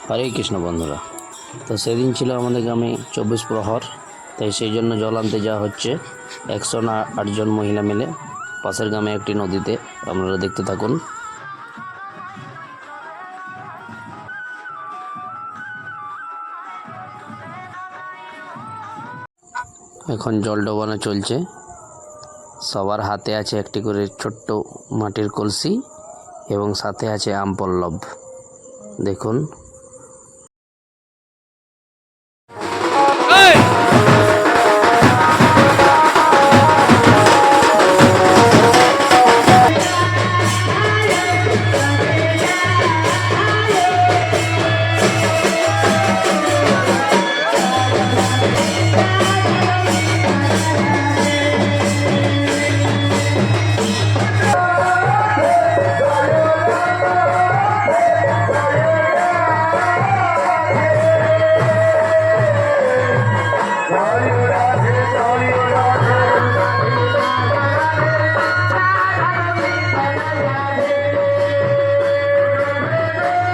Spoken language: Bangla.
হরে কৃষ্ণ বন্ধুরা। তো সেদিন ছিল আমাদের গ্রামে 24 প্রহর, তাই সেই জন্য জল আনতে যাওয়া হচ্ছে 108 জন মহিলা মিলে পাশের গ্রামে একটি নদীতে। আপনারা দেখতে থাকুন। এখন জল ডোবানো চলছে। সবার হাতে আছে একটি করে ছোট্ট মাটির কলসি এবং সাথে আছে আম পল্লব। দেখুন